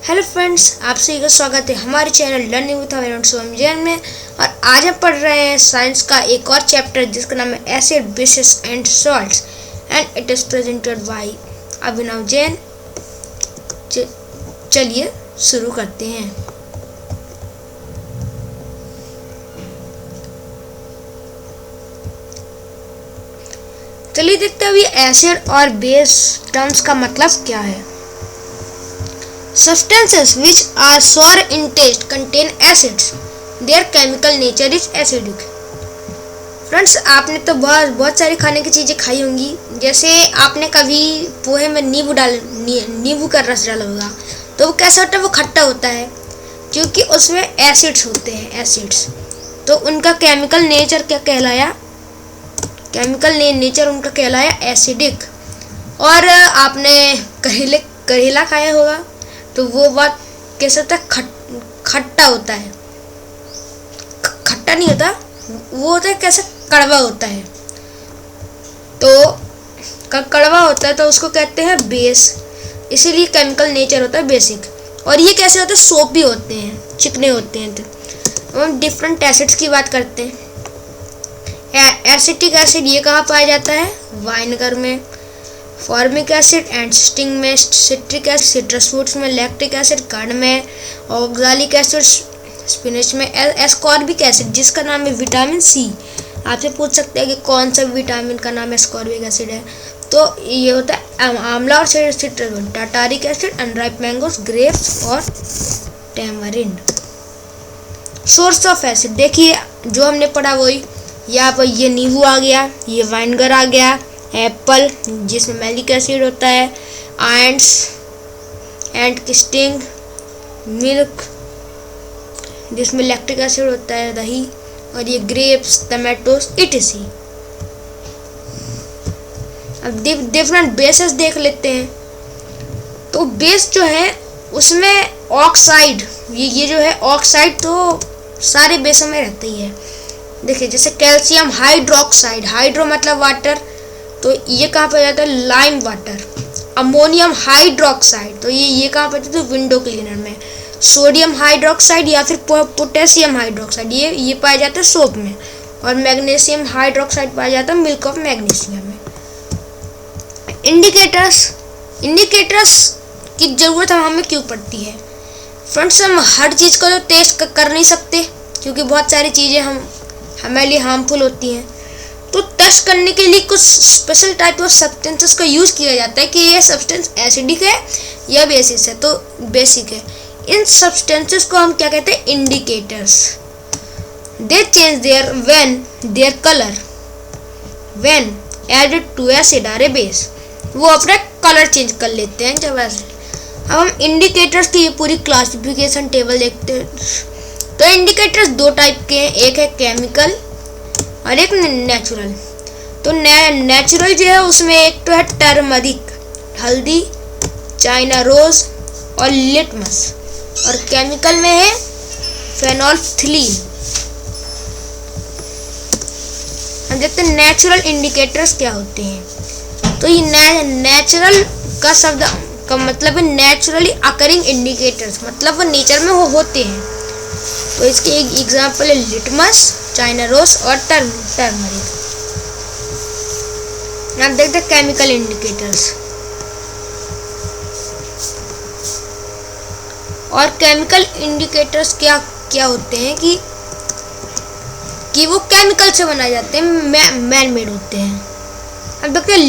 Hello friends, आप सभी का स्वागत है हमारे चैनल लर्निंग विद अवेयर सोमजन में। और आज हम पढ़ रहे हैं साइंस का एक और चैप्टर जिसका नाम है acid bases and salts and it is presented by Abhinav Jain. चलिए शुरू करते हैं। चलिए देखते हैं अभी एसिड और बेस टर्म्स का मतलब क्या है। Substances which are sour in taste contain acids. Their chemical nature is acidic. Friends, आपने तो बहुत सारी खाने की चीज़ें खाई होंगी। जैसे आपने कभी पोहे में नींबू का रस डाला होगा, तो वो कैसा होता है? वो खट्टा होता है क्योंकि उसमें एसिड्स होते हैं, एसिड्स। तो उनका केमिकल नेचर क्या कहलाया? नेचर उनका कहलाया एसिडिक। और आपने करेला खाया होगा, तो वो बात कैसा होता है? खट्टा होता है। खट्टा नहीं होता, वो होता है कैसे? कड़वा होता है। तो कड़वा होता है तो उसको कहते हैं बेस, इसीलिए केमिकल नेचर होता है बेसिक। और ये कैसे होते हैं? सोप भी होते हैं, चिकने होते हैं। तो हम डिफरेंट एसिड्स की बात करते हैं। एसिटिक एसिड ये कहाँ पाया जाता है? वाइनेगर में, फॉर्मिक एसिड एंड स्टिंग में, सिट्रिक एसिड सिट्रस फ्रूट्स में, लैक्टिक एसिड कर्ड में, ऑक्सालिक एसिड स्पिनच में, एस्कॉर्बिक एसिड जिसका नाम है विटामिन सी। आपसे पूछ सकते हैं कि कौन सा विटामिन का नाम एस्कॉर्बिक एसिड है, तो ये होता है आंवला और citrus. Tartaric acid, unripe mangoes, grapes और टैमरिंड। सोर्स ऑफ एसिड देखिए, जो हमने पढ़ा वही। यहाँ पर ये नींबू आ गया, ये वाइनेगर आ गया, एप्पल जिसमें मैलिक एसिड होता है, एंड स्टिंग, मिल्क जिसमें लैक्टिक एसिड होता है, दही, और ये ग्रेप्स, टमाटोस, इटसी। अब डिफरेंट बेसेस देख लेते हैं। तो बेस जो है उसमें ऑक्साइड, ये जो है ऑक्साइड तो सारे बेसों में रहता ही है। देखिए जैसे कैल्शियम हाइड्रोक्साइड, हाइड्रो मतलब वाटर, तो ये कहाँ पर जाता है? Lime water. अमोनियम हाइड्रोक्साइड, तो ये कहाँ पर जाता है? विंडो क्लीनर में। सोडियम हाइड्रोक्साइड या फिर पोटेशियम हाइड्रोक्साइड, ये पाया जाता है सोप में। और मैग्नीशियम हाइड्रोक्साइड पाया जाता है मिल्क ऑफ मैग्नीशियम में। इंडिकेटर्स की ज़रूरत हमें क्यों पड़ती है? फ्रेंड्स, हम हर चीज़ को तो टेस्ट कर नहीं सकते क्योंकि बहुत सारी चीज़ें हमारे लिए हार्मफुल होती हैं। तो टेस्ट करने के लिए कुछ स्पेशल टाइप ऑफ सब्सटेंसेस का यूज़ किया जाता है कि ये सब्सटेंस एसिडिक है या बेसिस है, तो बेसिक है। इन सब्सटेंसेस को हम क्या कहते हैं? Indicators. They change their colour when added to acid और ए बेस। वो अपना कलर चेंज कर लेते हैं जब एसिड। अब हम इंडिकेटर्स की पूरी क्लासिफिकेशन टेबल देखते हैं। तो इंडिकेटर्स दो टाइप के हैं, एक है केमिकल और एक नेचुरल। तो नेचुरल जो है उसमें एक तो है टर्मरिक, हल्दी, चाइना रोज और लिटमस। और केमिकल में है फेनोल्फ्थलीन। हम देखते हैं नेचुरल इंडिकेटर्स क्या होते हैं। तो ये नेचुरल का शब्द का मतलब है नेचुरली अकरिंग इंडिकेटर्स, मतलब वो नेचर में होते हैं। तो इसके एक एग्जाम्पल है लिटमस, चाइना रोज और टर्मरिक। आप देखते हैं केमिकल इंडिकेटर्स। और केमिकल इंडिकेटर्स क्या होते हैं कि वो केमिकल से बनाए जाते हैं, मैन मेड होते हैं। अब देखते हैं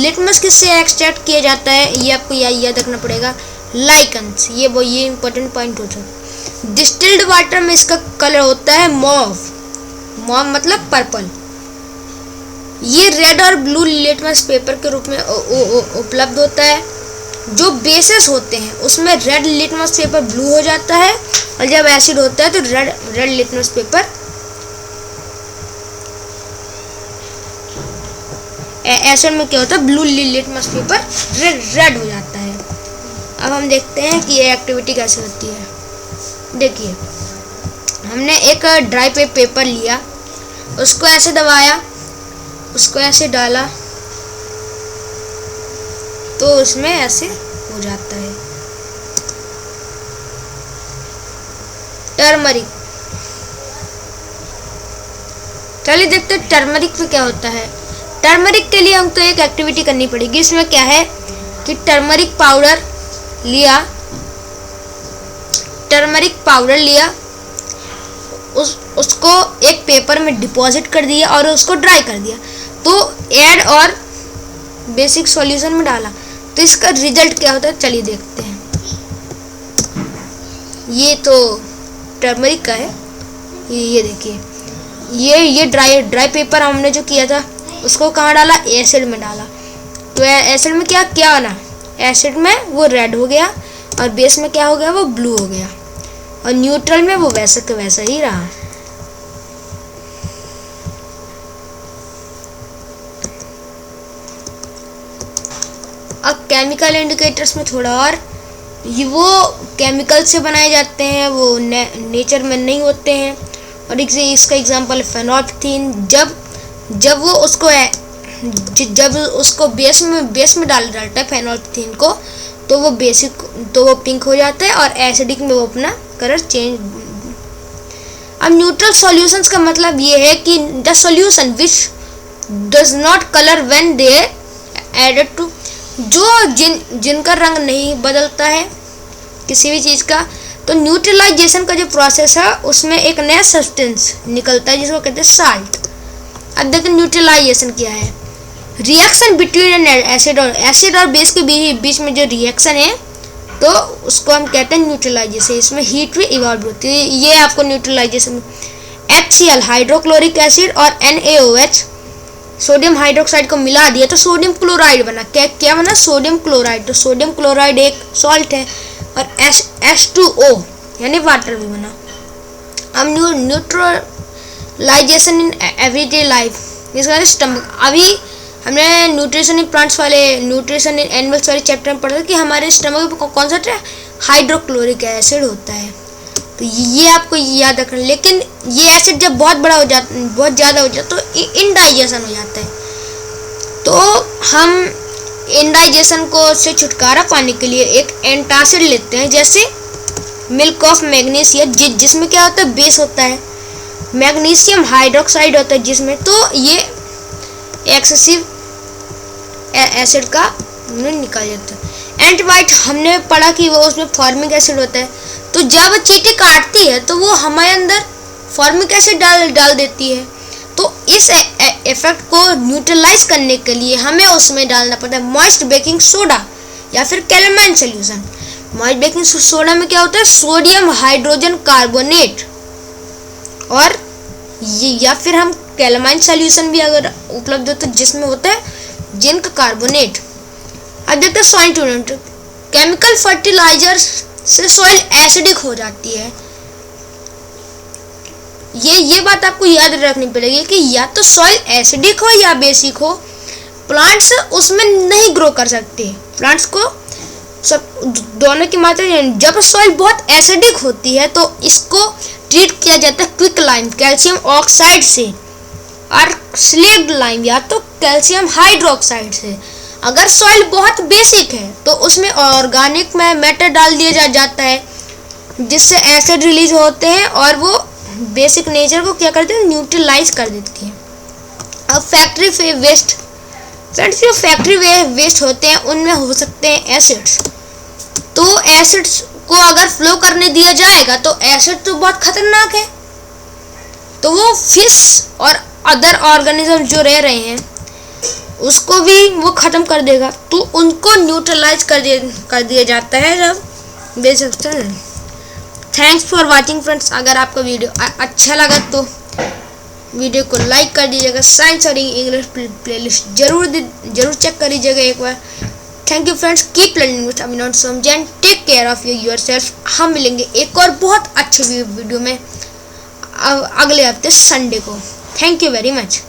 लिटमस किससे एक्सट्रैक्ट किया जाता है? ये आपको याद रखना पड़ेगा। लाइकन्स, ये इंपॉर्टेंट पॉइंट होता है। डिस्टिल्ड वाटर में इसका कलर होता है मॉव मतलब पर्पल। ये रेड और ब्लू लिटमस पेपर के रूप में उपलब्ध होता है। जो बेसेस होते हैं उसमें रेड लिटमस पेपर ब्लू हो जाता है, और जब एसिड होता है तो रेड लिटमस पेपर एसिड में क्या होता है? ब्लू लिटमस पेपर रेड हो जाता है। अब हम देखते हैं कि ये एक्टिविटी कैसे होती है। देखिए, हमने एक ड्राई पेपर लिया, उसको ऐसे दबाया, उसको ऐसे डाला, तो उसमें ऐसे हो जाता है। टर्मरिक। चलिए देखते हैं टर्मरिक में क्या होता है। टर्मरिक के लिए हमको एक एक्टिविटी करनी पड़ेगी। इसमें क्या है कि टर्मरिक पाउडर लिया, उसको एक पेपर में डिपॉजिट कर दिया और उसको ड्राई कर दिया, तो ऐड और बेसिक सॉल्यूशन में डाला, तो इसका रिजल्ट क्या होता है चलिए देखते हैं। ये तो टर्मरिक का है, ये देखिए, ये ड्राई पेपर हमने जो किया था उसको कहाँ डाला, एसिड में डाला। तो एसिड में क्या बना, एसिड में वो रेड हो गया और बेस में क्या हो गया, वो ब्लू हो गया, और न्यूट्रल में वो वैसा के वैसा ही रहा। अब केमिकल इंडिकेटर्स में थोड़ा और, वो केमिकल से बनाए जाते हैं, वो नेचर में नहीं होते हैं। और इसका एग्जांपल है फेनोल्फथीन। जब उसको बेस में डालता है फेनोल्फथीन को, तो वो पिंक हो जाता है और एसिडिक में वो अपना कलर चेंज। अब न्यूट्रल सॉल्यूशंस का मतलब ये है कि the solution which does not colour when they added to, जिनका रंग नहीं बदलता है किसी भी चीज़ का। तो न्यूट्रलाइजेशन का जो प्रोसेस है उसमें एक नया सब्सटेंस निकलता है जिसको कहते हैं साल्ट। अब देखते हैं न्यूट्रलाइजेशन क्या है। रिएक्शन बिटवीन एसिड और बेस के बीच में जो रिएक्शन है तो उसको हम कहते हैं न्यूट्रलाइजेशन। इसमें हीट भी इवॉल्व होती है। ये आपको न्यूट्रलाइजेशन HCl हाइड्रोक्लोरिक एसिड और NaOH सोडियम हाइड्रोक्साइड को मिला दिया तो सोडियम क्लोराइड बना। क्या बना, सोडियम क्लोराइड। तो सोडियम क्लोराइड एक सॉल्ट है और H2O यानी वाटर भी बना। अब न्यूट्रलाइजेशन इन एवरीडे लाइफ, इसका स्टमक। अभी हमने न्यूट्रिशन इन प्लांट्स वाले, न्यूट्रिशन इन एनिमल्स वाले चैप्टर में पढ़ा था कि हमारे स्टमक में कौन सा हाइड्रोक्लोरिक एसिड होता है। तो ये आपको याद रखना। लेकिन ये एसिड जब बहुत ज़्यादा हो जाता तो इनडाइजेशन हो जाता है। तो हम इनडाइजेशन को से छुटकारा पाने के लिए एक एंटासिड लेते हैं, जैसे मिल्क ऑफ मैग्नीशियम, जिसमें क्या होता है, बेस होता है, मैग्नीशियम हाइड्रोक्साइड होता है जिसमें। तो ये एक्सेसिव एसिड का निकल जाता है। एंटीबायोटिक हमने पढ़ा कि वो उसमें फॉर्मिक एसिड होता है। तो जब चींटी काटती है तो वो हमारे अंदर फॉर्मिक एसिड डाल देती है। तो इस इफेक्ट को न्यूट्रलाइज करने के लिए हमें उसमें डालना पड़ता है मॉइस्ट बेकिंग सोडा या फिर calamine solution. Moist baking soda में क्या होता है, सोडियम हाइड्रोजन कार्बोनेट, और या फिर हम कैलामाइन सोल्यूशन भी अगर उपलब्ध हो तो जिसमें होता है जिंक कार्बोनेट। अब देखते हैं सॉइल ट्रीटमेंट। केमिकल फर्टिलाइजर से सॉइल एसिडिक हो जाती है। ये बात आपको याद रखनी पड़ेगी कि या तो सॉइल एसिडिक हो या बेसिक हो, प्लांट्स उसमें नहीं ग्रो कर सकते। प्लांट्स को सब दोनों की मात्रा। जब सॉइल बहुत एसिडिक होती है तो इसको ट्रीट किया जाता है क्विक लाइम कैल्शियम ऑक्साइड से, और स्लेक्ड लाइम या तो कैल्शियम हाइड्रोक्साइड से। अगर सॉइल बहुत बेसिक है तो उसमें ऑर्गेनिक मैटर डाल दिया जाता है जिससे एसिड रिलीज होते हैं और वो बेसिक नेचर को क्या करते हैं, न्यूट्रलाइज कर देती है। अब फैक्ट्री वेस्ट, फ्रेंड्स जो फैक्ट्री वेस्ट होते हैं उनमें हो सकते हैं एसिड्स। तो एसिड्स को अगर फ्लो करने दिया जाएगा तो एसिड तो बहुत खतरनाक है, तो वो फिश और अदर ऑर्गेनिज्म जो रह रहे हैं उसको भी वो ख़त्म कर देगा। तो उनको न्यूट्रलाइज कर दिया जाता है जब basic. Thanks for watching friends. अगर आपका वीडियो अच्छा लगा तो वीडियो को लाइक कर दीजिएगा। साइंस और इंग्लिश प्लेलिस्ट जरूर चेक कर लीजिएगा एक बार। Thank you friends, keep learning with Abhinav समझें। Take care of yourself. हम मिलेंगे एक और बहुत अच्छे वीडियो में अगले हफ्ते संडे को। Thank you very much.